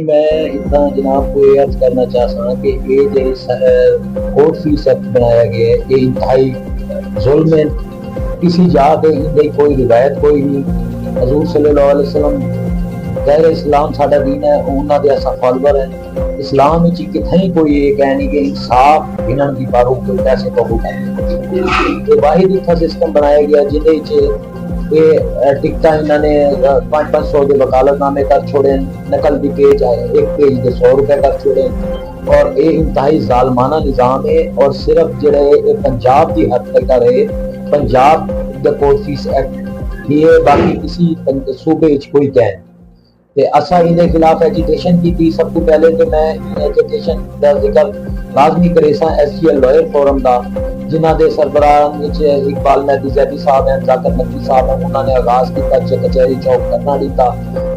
मैं इतना जनाब को ये अर्ज करना चाहता हूँ कि ये जो कोर्ट फीस एक्ट बनाया गया है ये इंतहाई जुल्म है। किसी जात है कोई रिवायत कोई नहीं। हजूर सल्लल्लाहु अलैहि वसल्लम गैर इस्लाम साडा दीन है, उन्हां दे असां फॉलोअर है। इस्लाम विच किथई कोई ये कह नहीं कि इंसाफ गिनन दी बारो कोई पैसे तो होगा। ये वाहिद इत्था सिस्टम बनाया गया जिहदे विच ये टिकटा इन्होंने 500 के वकालतनामे कर छोड़े, नकल भी पेज है एक पेज के 100 रुपए कर छोड़े और ये इंतहाई जालमाना निज़ाम है। और सिर्फ जो पंजाब की हद तक रहे, Punjab the court fees act ये बाकी किसी सूबे कोई कह ते असा इनके खिलाफ एजिटेशन की थी। सब तो पहले तो मैं एजिटेशन का जिक्र लाजमी करे सा SGL लॉयर फोरम का जिन्हों के सरबराह इकबाल मेहदी जैदी साहब हैं, जाकर नकवी साहब हैं, उन्होंने आगाज किया कचहरी चौक करना दिता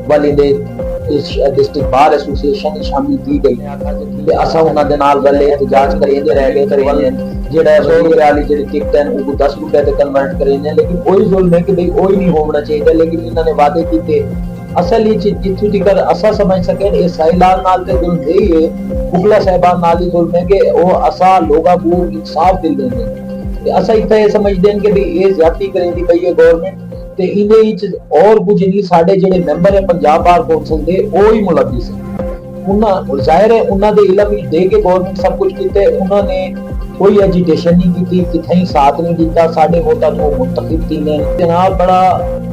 वाले डिस्ट्रिक्ट बार एसोसिएशन शामिल की गई। असा उन्होंने नाल गले एहतजाज करेंगे रह गए जेड़ा 100 रुपए वाली जी टिकट है वो 10 रुपए से कन्वर्ट करेंगे। लेकिन वही जुल्म है कि भाई वही नहीं होना चाहिए। लेकिन इन्होंने वादे किए असल जितों तक असा समझ सके ये साहिलाल नाल ते जुल्म यही है, बुगला साहिबान नाल ही जुल्म है कि वो असा लोगों को इंसाफ दिल देंगे। असा इतना ये समझते हैं कि भाई ये ज्यादती करेंगी पई है गवर्नमेंट ते इहदे और कुछ नहीं। साडे जेडे मैंबर है पंजाब बार कौंसल दे वो ही मुलविस है। उन्होंने जाहिर है उन्होंने इलम दे के गवर्नमेंट सब कुछ किया, उन्होंने कोई एजिटेशन नहीं की, कितने साथ नहीं दिता। साडे वोटा तो मुंतखब थी ने जनाब बड़ा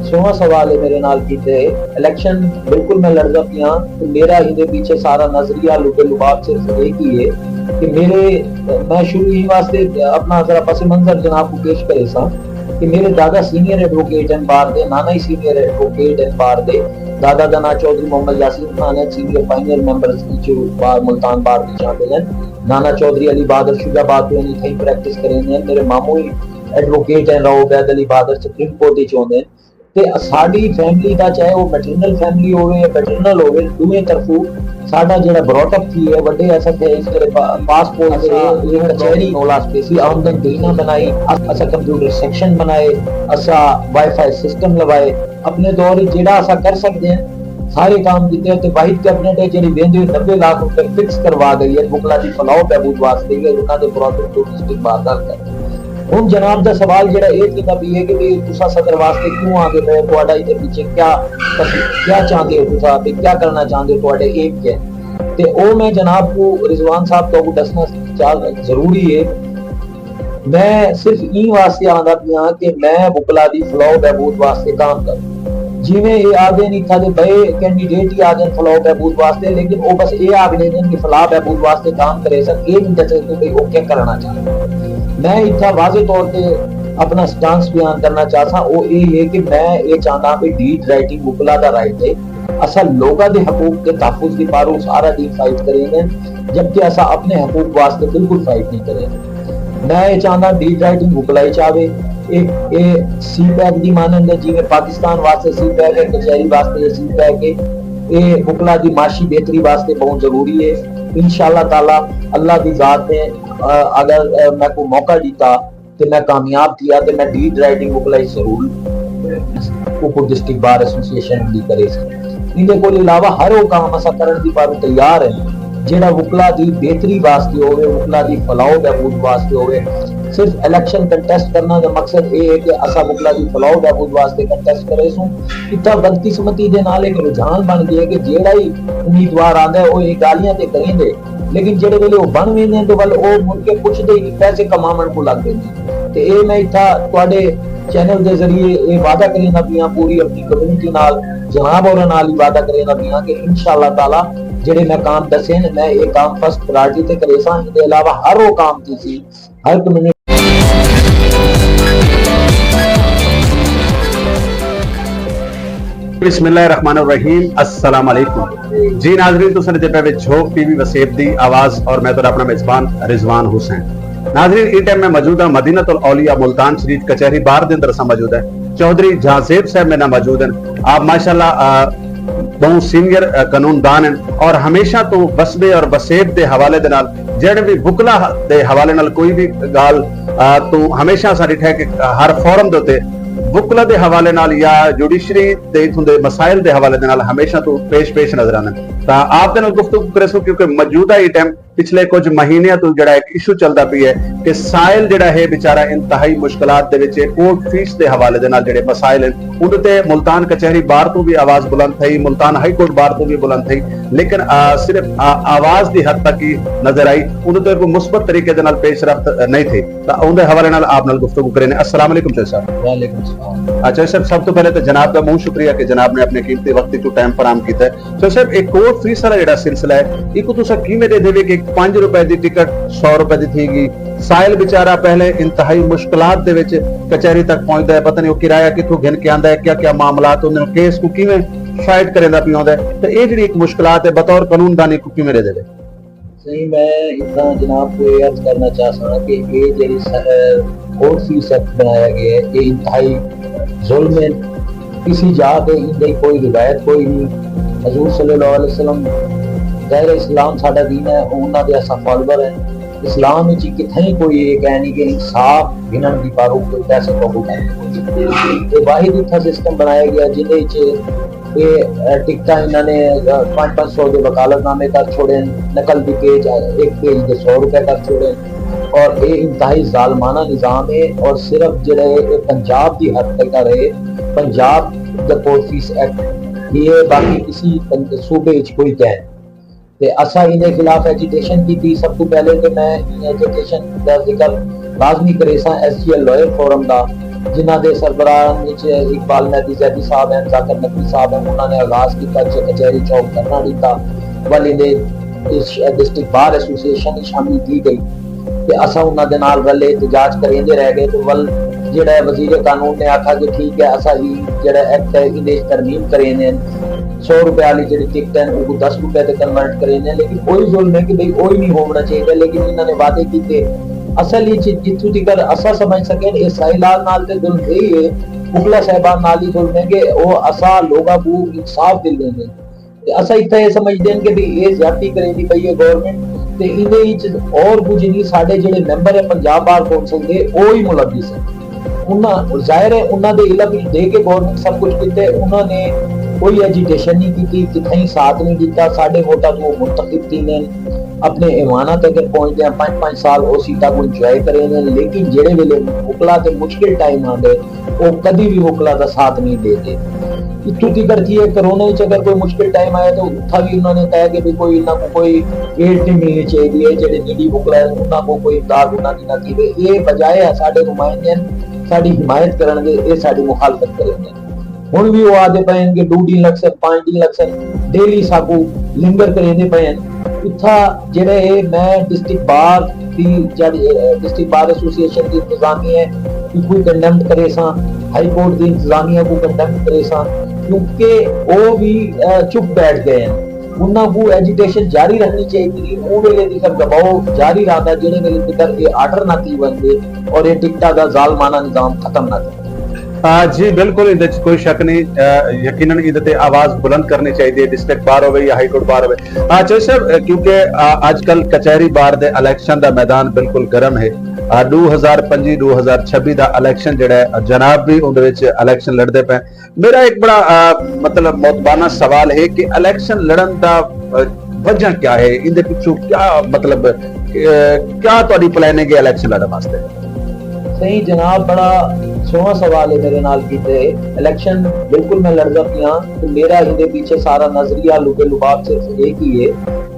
सोहा सवाल है मेरे नाल कीते। इलेक्शन बिल्कुल मैं लड़दा पिया तो मेरा इहदे पीछे सारा नजरिया लुबे लुबाब सिर्फ एक ही है कि मैं शुरू ही वास्ते अपना जरा पस मंजर जनाब को पेश करे सा कि मेरे दादा सीनियर एडवोकेट हैं बार दे, नाना ही सीनियर एडवोकेट हैं बार दे। दादा का नाम चौधरी मोहम्मद यासीन खान है, सीनियर फाइनल मेंबर्स बार मुल्तान बार की शामिल हैं। नाना चौधरी अली बहादुर शुजाबाद में नहीं प्रैक्टिस करेंगे। मेरे मामू ही एडवोकेट हैं, राव बैद अली बहादुर सुप्रीम कोर्ट चाहते हैं। ते साडी फैमिली का चाहे वो मैटरनल फैमिली होवे या पैटर्नल होवे दोवें तरफों साडा जेड़ा ब्रॉटअप की है बड़े ऐसा थे इस पासपोर्ट से ये कचहरी नोला स्पेसी आमदन देना बनाई, असा कंप्यूटर सेक्शन बनाए, असा वाईफाई सिस्टम लगाए। अपने दौर जेड़ा असा कर सकते हैं सारे काम किए ते वाहिद कैबिनेट है जेडी वेंदे 90 लाख रुपए फिक्स करवा गई है बुकला दी फलाओ बहबूद वास्ते उन्हां दे ब्रॉटअप टू डिस्ट्रिक्ट बाजार कर। हुन जनाब दा सवाल जेड़ा ये कीता भी है कि तुसा सदर वास्ते क्यों आगे पे ਤੁਹਾਡਾ ਇਹਦੇ ਪਿੱਛੇ क्या चाहते हो, तुसा पे क्या करना चाहते हो, ਤੁਹਾਡੇ एम क्या है। ते ओ मैं जनाब को रिजवान साहब को दसना जरूरी है। मैं सिर्फ ई वास्ते आंदा पिया कि मैं बुकला दी फलाओ बहबूद वास्ते काम करूं। जिवें ये आगे नहीं था कि बड़े कैंडिडेट ही आगे फलाओ बहबूद वास्ते, लेकिन वो बस ये आगे नहीं कि फलाह बहबूद वास्ते काम करे सर ये नहीं दसे कि वो क्या करना चाहते। मैं इतना वाजे तौर पे अपना स्टांस बयान करना चाहता वो ये है कि मैं ये चाहता भी डीड राइटिंग बुकला दा राइट है। असा लोगों के हकूक के तहफ़्फ़ुज़ की पारो सारा दिन फाइट करेंगे, जबकि असा अपने हकूक वास्ते बिल्कुल फाइट नहीं करेंगे। मैं ये चाहता डीड राइटिंग बुकलाई चाहे एक सी पैक की मानंद जिमें पाकिस्तान वास्ते सी पैक है, कचहरी वास्ते सी पैक है, ये बुकला की माशी बेहतरी वास्ते बहुत जरूरी है। इंशाअल्लाह ताला अल्लाह की जात ने अगर मैं को मौका दिता तो मैं कामयाब किया तो मैं डीड राइटिंग बुकलाई जरूर कुकुर डिस्ट्रिक्ट बार एसोसिएशन दी करे। इनके को अलावा हर वो काम असा करन दी पर तैयार है जेड़ा बुकला दी बेहतरी वास्ते होवे, बुकला दी फलाओ बहबूद वास्ते होवे। सिर्फ इलेक्शन कंटेस्ट करना का मकसद ये है कि असा बुकला दी फलाओ बहबूद वास्ते कंटेस्ट करे सू। इतना बदकिस्मती दे नाल एक रुझान बन गया कि जेड़ा ही उम्मीदवार आंदा है वो ये गालियां ते करेंगे, लेकिन जेड़े वेले वो बन वेंदे तो वल ओ मुड़ के पुछदे ही पैसे कमावन को लग पेंदे। ते ए मैं इथा तुहाडे चैनल के जरिए ये वादा करेंदा पिया पूरी अपनी कम्युनिटी नाल जनाब और नाल ही वादा करेंदा पिया कि इंशाअल्लाह ताला जेड़े मैं काम दसे ने मैं ये काम फर्स्ट प्रायोरिटी ते करे सा। इनके अलावा हर वो काम की हर कम्युनिटी बिस्मिल्लाहिर्रहमानिर्रहीम अस्सलाम वालेकुम जी नाज़रीन तो सने पे झोंक टीवी वसेब दी आवाज और मैं तो अपना मेजबान रिजवान हुसैन। नाज़रीन इस टाइम में मौजूद है मदीनतुल औलिया मुल्तान शरीफ कचहरी बार दे अंदर मौजूद है चौधरी जहांजेब साहब मेरे नाल मौजूद हैं। आप माशाअल्लाह बहुत सीनियर कानूनदान हैं और हमेशा तो वसबे और वसेब के हवाले दे नाल जेड़े भी बुकला के हवाले नाल कोई भी गाल तो हमेशा साडी ठे कि हर फोरम दे उत्ते ਵਕਲਾ ਦੇ ਹਵਾਲੇ ਨਾਲ ਜਾਂ ਜੁਡੀਸ਼ਰੀ ਦੇ ਇਥੋਂ ਦੇ ਮਸਾਇਲ ਦੇ ਹਵਾਲੇ ਦੇ ਨਾਲ ਹਮੇਸ਼ਾ ਤੋਂ ਪੇਸ਼ ਨਜ਼ਰ ਆਉਂਦੇ ਨੇ। ਤਾਂ ਆਪ ਦੇ ਨਾਲ ਗੁਫ਼ਤਗੂ ਕਰੇ ਸੋ ਕਿਉਂਕਿ ਮੌਜੂਦਾ ਹੀ ਟਾਈਮ ਪਿਛਲੇ ਕੁਝ ਮਹੀਨਿਆਂ ਤੋਂ ਜਿਹੜਾ ਇੱਕ ਇਸ਼ੂ ਚੱਲਦਾ ਪਈ ਹੈ ਕਿ ਸਾਇਲ ਜਿਹੜਾ ਹੈ ਵਿਚਾਰਾ ਇੰਤਹਾਈ ਮੁਸ਼ਕਲਾਤ ਦੇ ਵਿੱਚ ਕੋਰਟ ਫੀਸ ਦੇ ਹਵਾਲੇ ਦੇ ਨਾਲ ਜਿਹੜੇ ਮਸਾਇਲ ਹਨ ਉਹਦੇ ਤੇ ਮੁਲਤਾਨ ਕਚਹਿਰੀ ਬਾਰ ਤੋਂ ਵੀ ਆਵਾਜ਼ ਬੁਲੰਦ ਥਈ, ਮੁਲਤਾਨ ਹਾਈ ਕੋਰਟ ਬਾਰ ਤੋਂ ਵੀ ਬੁਲੰਦ ਥਈ, ਲੇਕਿਨ ਸਿਰਫ ਆਵਾਜ਼ ਦੀ ਹੱਦ ਤੱਕ ਹੀ ਨਜ਼ਰ ਆਈ, ਉਹਦੇ ਤੇ ਕੋਈ ਮੁਸਬਤ ਤਰੀਕੇ ਦੇ ਨਾਲ ਪੇਸ਼ਰਫਤ ਨਹੀਂ ਥੀ। ਤਾਂ ਉਹਦੇ ਹਵਾਲੇ ਨਾਲ ਆਪ ਨਾਲ ਗੁਫ਼ਤਗੂ ਕਰੇ ਨੇ। अस्सलाम वालेकुम शेख साहब। वालेकुम सलाम। अच्छा सर, सब तो पहले तो जनाब का बहुत शुक्रिया कि जनाब ने अपने कीमती वक्त तो टाइम फराहम किया है। तो सर एक कोर्ट फीस वाला ਜਿਹੜਾ सिलसिला है ਇੱਕ ਤੁਸੀਂ ਕਿਵੇਂ ਦੇ ਦੇਵੇ ਕਿ 5 ਰੁਪਏ ਦੀ ਟਿਕਟ 100 ਰੁਪਏ ਦੀ ਥੀਗੀ। ਸਾਇਲ ਵਿਚਾਰਾ ਪਹਿਲੇ ਇੰਤਹਾਈ ਮੁਸ਼ਕਲਾਤ ਦੇ ਵਿੱਚ ਕਚਹਿਰੀ ਤੱਕ ਪਹੁੰਚਦਾ ਹੈ, ਪਤਾ ਨਹੀਂ ਉਹ ਕਿਰਾਇਆ ਕਿੱਥੋਂ ਘਿਣ ਕੇ ਆਂਦਾ ਹੈ, ਕਿਆ ਮਾਮਲਾਤ ਹੁੰਦੇ ਨੇ, ਕੇਸ ਨੂੰ ਕਿਵੇਂ ਫਾਈਟ ਕਰੇਂਦਾ ਪਿਆਉਂਦਾ ਹੈ। ਤੇ ਇਹ ਜਿਹੜੀ ਇੱਕ ਮੁਸ਼ਕਲਾਤ ਹੈ ਬਤੌਰ ਕਾਨੂੰਨਦਾਨੀ को ਕਿਵੇਂ ਦੇ ਦੇਵੇ? सही मैं इतना जनाब को ये अर्ज करना चाहता हूँ कि ये जो कोर्ट फीस एक्ट बनाया गया है ये इंतहाई जुल्म है। किसी जात इनकी कोई रिवायत कोई नहीं। हजूर सल्लल्लाहु अलैहि वसल्लम ज़ाहिर इस्लाम साडा दीन है, उन्होंने दे असा फॉलोवर है। इस्लाम में किथे कोई ये कह नहीं कि इंसाफ गिनन की पारो कोई पैसे काबू कर वाहिद इतना सिस्टम बनाया गया जिन्हें टिकटा इन्होंने 500 के वकालतनामे कर छोड़े, नकल भी पेज एक पेज के 100 रुपए कर छोड़े और ये इंतहाई जालमाना निज़ाम है। और सिर्फ जो पंजाब की हद तक रहे Punjab the court fees act ये बाकी किसी सूबे कोई कह ते असा इनके खिलाफ एजिटेशन की थी। सब तो पहले तो मैं एजिटेशन का जिक्र लाजमी करे SGL लॉयर फोरम का जिन्हों के सरबराह इकबाल मेहदी जैदी साहब हैं, जाकिर नकवी साहब हैं, उन्होंने आगाज किया कचहरी चौक करना दिता वाल डिस्ट्रिक्ट बार एसोसीएशन शामिल की गई ते असा उन्होंने नाल रले एहतजाज करेंदे रह गए। तो वल जिहड़ा वजीर कानून ने आखा कि ठीक है असा ही जिहड़ा एक्ट है इहदे तरमीम करेंदे 100 रुपए वाली जी टिकट है वो 10 रुपए से कन्वर्ट करेंगे। लेकिन कोई जुल्म है कि भाई वही नहीं होना चाहिए, लेकिन इन्होंने वादे किए असल जितों तक असा समझ सके इस साहिलाल नाल ते जुल्म यही है, मुगला साहबान नाल ही जुल्म है कि वो असा लोगों को इंसाफ दिल देंगे। असा इतना ये समझते हैं कि भाई ये ज्यादती करेगी पई है गवर्नमेंट ते इहदे और कुछ नहीं। साडे जिहड़े मैंबर है पंजाब बार कौंसल दे वो ही मुलविस है। उन्होंने जाहिर है उन्होंने इलम दे के गवर्नमेंट सब कुछ किते, उन्होंने कोई एजिटेशन नहीं की, किथे साथ नहीं दिता। साढ़े वोटा तो मुंतखब की ने अपने ईमाना तक पहुंचते हैं 5-5 साल वो सीटा को इंजॉय करेंगे। लेकिन जेड़े वेले वकला के मुश्किल टाइम आते वो कभी भी वकला का साथ नहीं देते। इतों तक की है कोरोना अगर कोई मुश्किल टाइम आया तो उत्था भी उन्होंने कहा कि भी कोई इन्हों को कोई एड नहीं मिलनी चाहिए है, जेड़े नीडी वकला है उन्होंने को कोई इमदाद उन्होंने ना की। ये बजाय है साढ़े नुमाइंदे साड़ी हिमायत करेंगे, ये साड़ी मुखालफत करेंगे। हुण भी वो आदे पे कि 2 लाख से 5 लाख से डेली साकू लिंगर करेंदे पे इत्था जेड़े मैं डिस्ट्रिक्ट बार एसोसिएशन की इंतजामिया है कि कोई कंडेम्ड करे सा, हाई कोर्ट की इंतजामिया को कंडेम्ड करे सा क्योंकि वो भी चुप बैठ गए हैं। उन्होंने एजुटेशन जारी रखनी चाहिए, वो वेले तक दबाव जारी रहा जेड़े वेले तक ये आर्डर ना की बनते और ये टिकटा का जालमाना निजाम खत्म ना करे। जी बिल्कुल इहदे च कोई शक नहीं, यकीनन इहदे ते आवाज बुलंद करनी चाहिए, डिस्ट्रिक्ट बार होवे या हाई कोर्ट बार होवे। अच्छा सर, क्योंकि आजकल कचहरी बार दे इलेक्शन दा मैदान बिल्कुल गर्म है। 2025-2026 दा इलेक्शन जिहड़ा है जनाब भी उहदे विच इलेक्शन लड़दे पे। मेरा एक बड़ा मतलब मोतबाना सवाल है कि इलेक्शन लड़न दा वजह क्या है, इहदे पिछू क्या मतलब क्या तुहाडी प्लानिंग है इलेक्शन लड़न वास्ते? सही जनाब, बड़ा सोहना सवाल है मेरे नाल कीते। इलेक्शन बिल्कुल मैं लड़दा पिया तो मेरा इहदे पीछे सारा नजरिया लुबे लुबाब सिर्फ एक ही है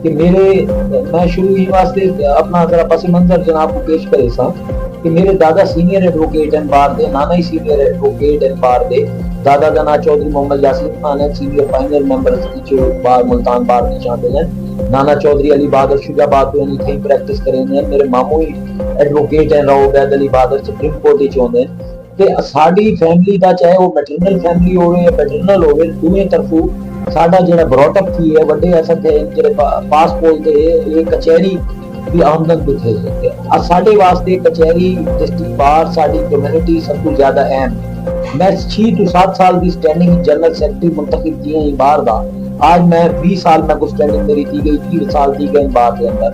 कि मैं शुरू ही वास्ते अपना जरा पस मंजर जनाब को पेश करे सा कि मेरे दादा सीनियर एडवोकेट हैं बार दे, नाना ही सीनियर एडवोकेट हैं बार दे। दादा का नाम चौधरी मोहम्मद यासीन खान है, सीनियर फाइनल मेंबर जो बार मुल्तान बार में शामिल हैं। नाना चौधरी अली बहादुर शुजाबाद में नहीं प्रैक्टिस करेंगे। मेरे मामू ही एडवोकेट हैं, राव बैद अली बहादुर सुप्रीम कोर्ट ही होंगे। ते साडी फैमिली का चाहे वो मैटरनल फैमिली होवे या पैटर्नल होवे, दोवें तरफों साडा जेड़ा ब्रॉटअप थी है वड्डे असां ते जेड़े पास बोलते ये कचहरी की आमदन भी थे। साडे वास्ते कचहरी डिस्ट्रिक्ट बार साडी कम्युनिटी सब कुछ ज्यादा अहम। मैं 6 to 7 साल की स्टैंडिंग जनरल सेक्रेटरी मुंतखब की है बार दा। आज मैं 20 साल में कुछ स्टैंडिंग मेरी की गई, 30 साल की गई बार के अंदर।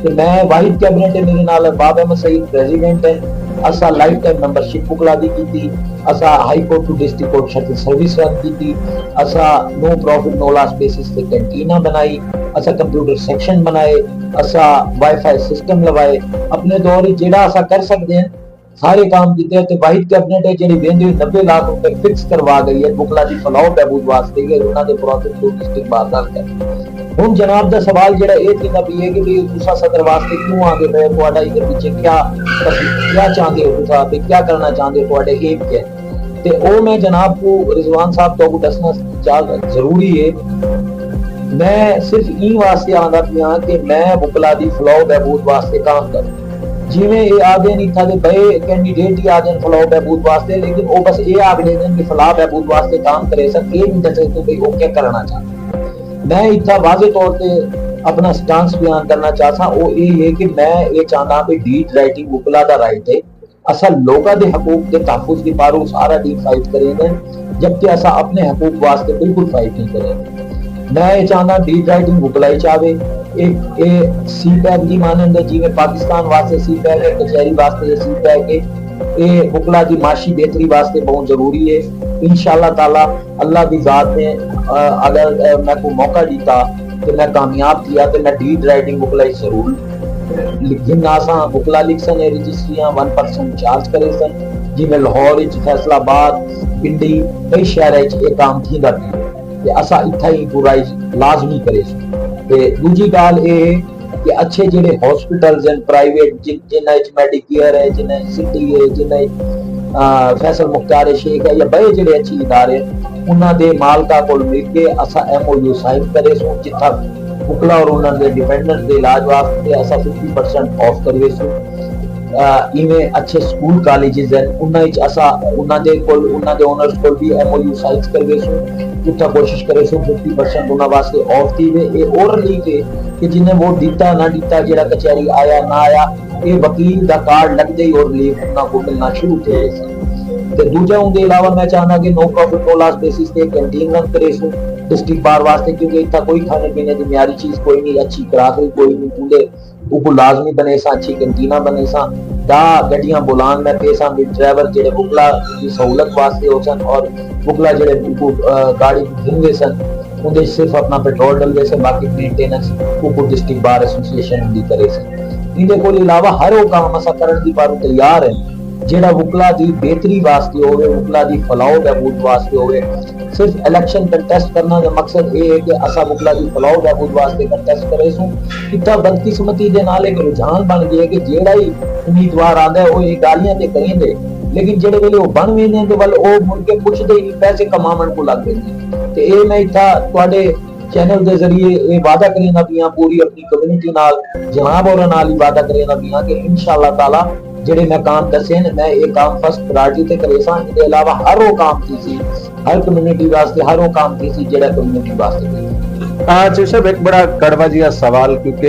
तो मैं वाहिद कैबिनेट है मेरे नाल बाब अहमद सईद प्रेसिडेंट है, असा लाइफ टाइम मेंबरशिप बुकला दी की, असा high court to district court shuttle service run की, असा no profit no loss basis पे कैंटीना बनाई, असा कंप्यूटर सेक्शन बनाए, असा वाईफाई सिस्टम लवाए। अपने दौर जेड़ा असा कर सकते हैं सारे काम किए। ते वाहिद कैबिनेट है जेडी वेंदी 90 लाख रुपए फिक्स करवा गई है बुकला दी फलाह बहबूद वास्ते के उन्हां दे प्रॉफिट टू डिस्ट्रिक्ट बाजार का। हुन जनाब दा सवाल जेड़ा ए थी भी है कि भी तुसा सदर वास्ते क्यों आगे पे, ਤੁਹਾਡਾ ਇਹਦੇ ਪਿੱਛੇ क्या चाहते हो, तुसा पे क्या करना चाहते हो, ਤੁਹਾਡੇ एम क्या है। ते ओ मैं जनाब को रिजवान साहब तो दसना जरूरी है। मैं सिर्फ ई वास्ते आंदा पिया कि मैं बुकला दी फलाह बहबूद वास्ते काम करूं। जिवें ये आदे नहीं था कि बड़े कैंडिडेट ही आदे फलाह बहबूद वास्ते, लेकिन वो बस ये आख देते कि फलाह बहबूद वास्ते काम करे सक, ये नहीं दस सकते भाई वो क्या करना चाहते। मैं इतना वाजे तौर पे अपना स्टांस बयान करना चाहता वो ये है कि मैं ये चाहता भी डीड राइटिंग बुकला दा राइट है, असल लोगों के हकूक के तहफुज की पारू सारा डीड फाइट करेंगे, जबकि असा अपने हकूक वास्ते बिल्कुल फाइट नहीं करेंगे। मैं ये चाहता डीड राइटिंग बुकलाई चाहे एक सी पैक की मानंद जिवें पाकिस्तान वास्ते सी पैक है, कचहरी वास्ते सी पैक है, ये बुकला की माशी बेहतरी वास्ते बहुत जरूरी है। इंशाअल्लाह ताला अल्लाह की जात ने अगर मैं को मौका दिता तो मैं कामयाब किया तो मैं डीड राइटिंग बुकलाई जरूर लिखना सा। बुकला लिख सन रजिस्ट्रियां 1% चार्ज करे सन, जिवें लाहौर विच, फैसलाबाद, पिंडी कई शहर च ये काम थींदा पिया ते असा इत्था ही बुराई लाजमी करे ते दूजी गाल ये कि अच्छे जेडे हॉस्पिटल्स हैं प्राइवेट जिन्हां विच मेडिकेयर है, जिन्हां सिटी है, जिन्हां फैसल मुख्तार शेख है या बड़े जेडे अच्छे इदारे उन्हां दे मालका कोल मिल के असा MOU साइन करे सो जिथा बुकला और उन्हां दे डिपेंडेंट दे इलाज वास्ते असा 50% ऑफ करवे सो। इवें अच्छे स्कूल कॉलेजेस हैं उन्हां विच असा उन्हां दे ओनर्स कोल भी MOU साइन करवे सो, उतना कोशिश करे सो 50% उन्हां वास्ते ऑफ थी वे। ये और ली कि जिन्हें वोट दिता ना दिता, जेड़ा कचहरी आया ना आया, ये वकील दा कार्ड लगदे ही और रिलीफ उन्हां को मिलना शुरू थे। ते दूजा उनके अलावा मैं चाहना कि no profit no loss basis पे कैंटीन रन करे सो डिस्ट्रिक्ट बार वास्ते, क्योंकि इतना कोई खाने पीने की म्यारी चीज कोई नहीं, अच्छी खुराक कोई नहीं, पूरे उनको लाजमी बने सा, अच्छी कैंटीना बने सा, दा गड्डियां बुलान में पैसा भी ड्राइवर जेडे बुकला की सहूलत वास्ते हो सन और बुकला जेडे उनको गाड़ी घूमते सन उनके सिर्फ अपना पेट्रोल डलते सन, बाकी मेंटेनेंस उनको डिस्ट्रिक्ट बार एसोसिएशन दी करे सन। इनके कोल अलावा हर वो काम असा करन दी पारू तैयार है जेड़ा बुकला दी बेहतरी वास्ते होवे, बुकला दी फलाह बहबूद वास्ते होवे। सिर्फ इलेक्शन कंटेस्ट करना का मकसद ये है कि असा बुकला दी फलाह बहबूद वास्ते कंटेस्ट करे सो। इतना बदकिस्मती दे नाल एक रुझान बन गया कि जेड़ा ही उम्मीदवार आंदा है वो ये गालियां ते करेंगे, लेकिन जेड़े वेले वो बन वेंदे ते वल ओ मुड़ के पुछदे ही पैसे कमावन को लग पेंदे। ते ए मैं इत्था तुहाडे चैनल के जरिए ये वादा करेना पिया पूरी अपनी कम्युनिटी नाल जनाब और नाल ही वादा करेना पिया कि इंशाअल्लाह ताला जेडे मैं काम दसे मैं ये काम फर्स्ट प्रायोरिटी ते करे सा। इसके अलावा हर वो काम की हर कम्युनिटी वास्ते हर वो काम की जेड़ा कम्युनिटी वास्ते जी साहब एक बड़ा कड़वा जिहा सवाल, क्योंकि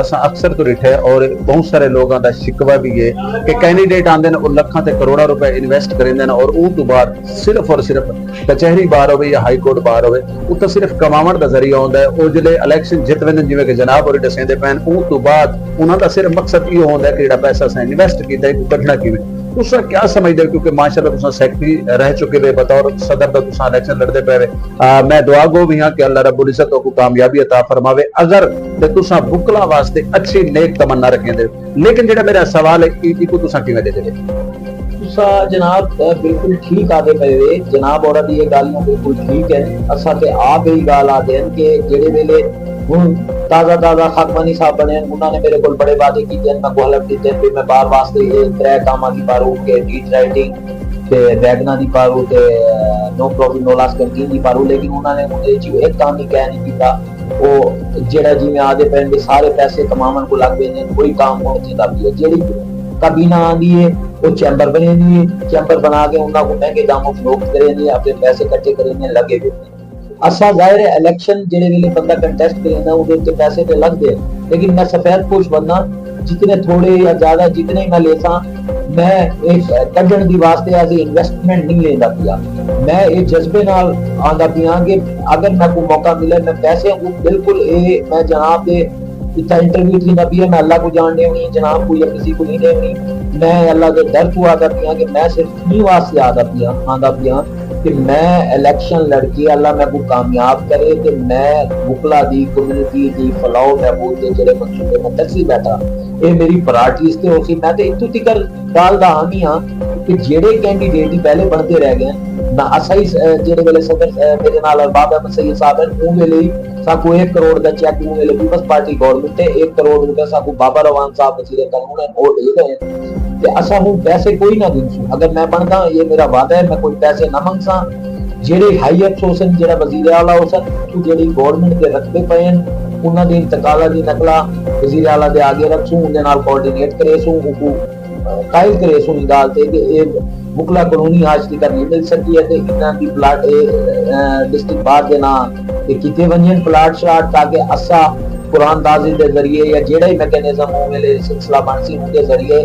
असा अक्सर तो डिठे और बहुत सारे लोगों का शिकवा भी है कि कैंडीडेट आंदे ने और लखां ते करोड़ां रुपए इन्वेस्ट करेंदे ने और उस तो बाद सिर्फ और सिर्फ कचहरी बाहर होवे या हाई कोर्ट बाहर होवे उत्ते सिर्फ कमावण दा जरिया होंदा है। ओ जिले इलेक्शन जित वेंदे जिवें कि जनाब और दसेंदे पैन उस तो बाद उन्हां दा सिर्फ मकसद ये होंदा है कि जेड़ा पैसा असां इन्वेस्ट कीता है कढना किवें। तुसा क्या समझदे हो, क्योंकि माशाअल्लाह तुसा सेक्रेटरी रह चुके वे बतौर सदर दा तुसा इलेक्शन लड़दे पे मैं दुआ गो भी हां कि अल्लाह रब्बुल इज्जत को कामयाबी अता फरमावे। अगर ते तुसा बुकला वास्ते अच्छी नेक तमन्ना रखेंदे, लेकिन जेड़ा मेरा सवाल है इको तुसा किवें दे देवे? तुसा जनाब बिल्कुल ठीक आदे पे वे जनाब और दी ये गालियां बिल्कुल ठीक है। असा ते आप ही गाल आदे हैं कि जेड़े वेले हुन ताजा खाकमानी साहब बने उन्होंने मेरे को बड़े वादे किए, मैं को हलफ दिते कि मैं बार वास्ते ये त्रै कामां दी पारू के डीड राइटिंग ते बैगना दी पारू ते no profit no loss canteen दी पारू, लेकिन उन्होंने मुझे जी एक काम ही कह नहीं कीता। वो जेड़ा जिवें आदे पैंदे सारे पैसे कमावन को लग वेंदे, कोई काम होण चाहता भी है। जेड़ी काबीना आंदी है वो चैंबर बने दी, चैंबर बना के उन्हां को महंगे दामों फरोख्त करेंगे, अपने पैसे इकट्ठे करेंगे, लगे हुए। असा जाहिर है इलेक्शन जेडे वेले बंदा कंटेस्ट करेंदा उहदे ते पैसे ते लगदे, लेकिन मैं सफेद पोश बंदा जितने थोड़े या ज्यादा जितने मैं लेसा मैं एक कढण दी वास्ते एज इन्वेस्टमेंट नहीं लेंदा पिया। मैं ये जज्बे नाल आंदा पिया कि अगर मैं को मौका मिले मैं पैसे बिल्कुल मैं जनाब दे इतना इंटरव्यू थी ना भी है, मैं अल्लाह को जानने नहीं जनाब को या किसी को नहीं देनी। मैं अल्लाह के दर को आदा पिया कि मैं सिर्फ इन्हीं वास्ते आदा पिया कि मैं इलेक्शन लड़के अल्लाह मैं को कामयाब करे कि मैं बुकला दी कम्युनिटी दी फलाओ महबूद दे जेड़े मंसूबे में दसी बैठा ये मेरी प्रायोरिटीज ते होसी। मैं ते इत्थों तक गल दा हामी हां कि जेड़े कैंडीडेट ही पहले बनते रह गए ना असा ही जेड़े वेले सदर मेरे नाल अरबाब अहमद सैयद साहब हैं उन वेले साकू 1 करोड़ का चेक उन वेले पीपल्स पार्टी गवर्नमेंट है 1 करोड़ रुपया साकू बाबा रवान साहब वजीर कानून है वो दे रहे हैं कि असा हूं पैसे कोई ना दूं। अगर मैं बनदा ये मेरा वादा है मैं कोई पैसे ना मंगसा। जेड़े हाई अफसोसन जेड़ा वजीर आला होसन तो जेड़ी गवर्नमेंट के रखते पे हैं उन्हां दी इंतकाला दी नकला वजीर आला दे आगे रखसूं उनदे नाल कोऑर्डिनेट करेसूं उनको कायल करेसूं निकाल ते कि ये मुकला कानूनी हाजरी का नहीं मिल सकी है ते इन्हां दी प्लाट डिस्ट्रिक्ट बार दे ना ते किते वंजन प्लाट शाट ताकि असा कुरानदाजी दे जरिए या जेड़ा ही मैकेनिज्म हो वेले सिलसिला बनसी उनके जरिए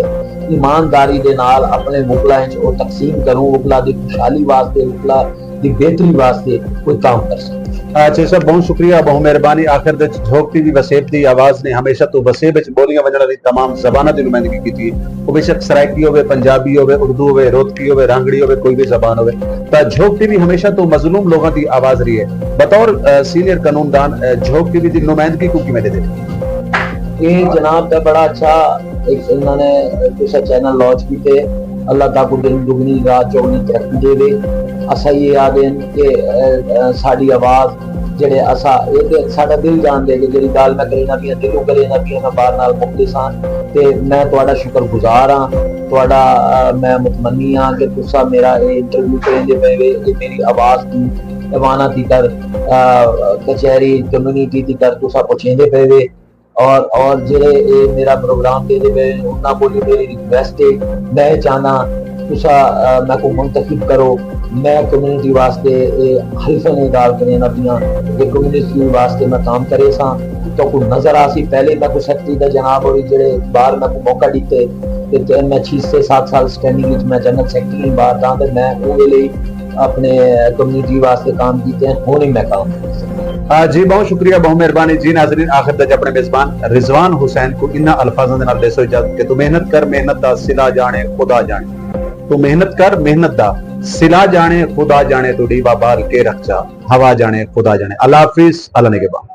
ईमानदारी दे नाल अपने मुकला च ओ तकसीम करूं मुकला दी खुशहाली वास्ते मुकला दी बेहतरी वास्ते कोई काम कर सकूं। अच्छा सर बहुत शुक्रिया बहुत मेहरबानी। आखिर दे झोंक टीवी वसेब दी आवाज ने हमेशा तो वसेब विच बोलियां वजण वाली तमाम ज़बानां दी नुमाइंदगी कीती वो बेशक सराइकी होवे पंजाबी होवे उर्दू होवे रोहतकी होवे रांगड़ी होवे कोई भी जबान होवे ता झोंक टीवी हमेशा तो मजलूम लोगों दी आवाज रही है। बतौर सीनियर कानूनदान झोंक टीवी दी नुमाइंदगी को किवें दे ये जनाब का बड़ा अच्छा एक इन्होंने कुछ चैनल लॉन्च कीते अल्लाह ताकू दिन दुगनी रात चौगनी तरक्की देवे। असा ये आदेन कि साडी आवाज जेड़े असा ये साडा दिल जान दे जेड़ी गल मैं करे ना भी दिलों करे ना भी मैं बार नाल मुखलिस हां ते मैं तुहाडा शुक्रगुजार हां तुहाडा मैं मुतमन्नी हां कि तुसा मेरा ये इंटरव्यू करेंदे पए ये मेरी आवाज दी दवाना दी कर कचहरी कम्युनिटी दी कर तुसा पहुंचेंदे पए और जेड़े मेरा प्रोग्राम दे दे उन्ना बोली मेरी रिक्वेस्ट है मैं चाहना तुसा मैं को मुंतखब करो मैं कम्युनिटी वास्ते हल्फन गाल करे ना पिया ये कम्युनिटी वास्ते मैं काम करे सा तो को नजर आसी पहले मैं को सेक्रेटरी दा जनाब और जेड़े बाहर मैं को मौका दिते ते मैं 6 से 7 साल स्टैंडिंग विच मैं जनरल सेक्रेटरी बाहर था ते मैं वो वेले अपने कम्युनिटी वास्ते काम कीते हैं हुण ही मैं काम जी बहुत शुक्रिया बहुत मेहरबानी। जी नाज़रीन आखिर तक अपने मेजबान रिजवान हुसैन को इन्ना अल्फाजों दे नाल दसो इजाजत कि तू मेहनत कर मेहनत दा सिला जाने खुदा जाने तू मेहनत कर मेहनत दा सिला जाने खुदा जाने तू डीवा बाल के रख जा हवा जाने खुदा जाने। अल्लाह हाफिज अल्लाह निगहबान।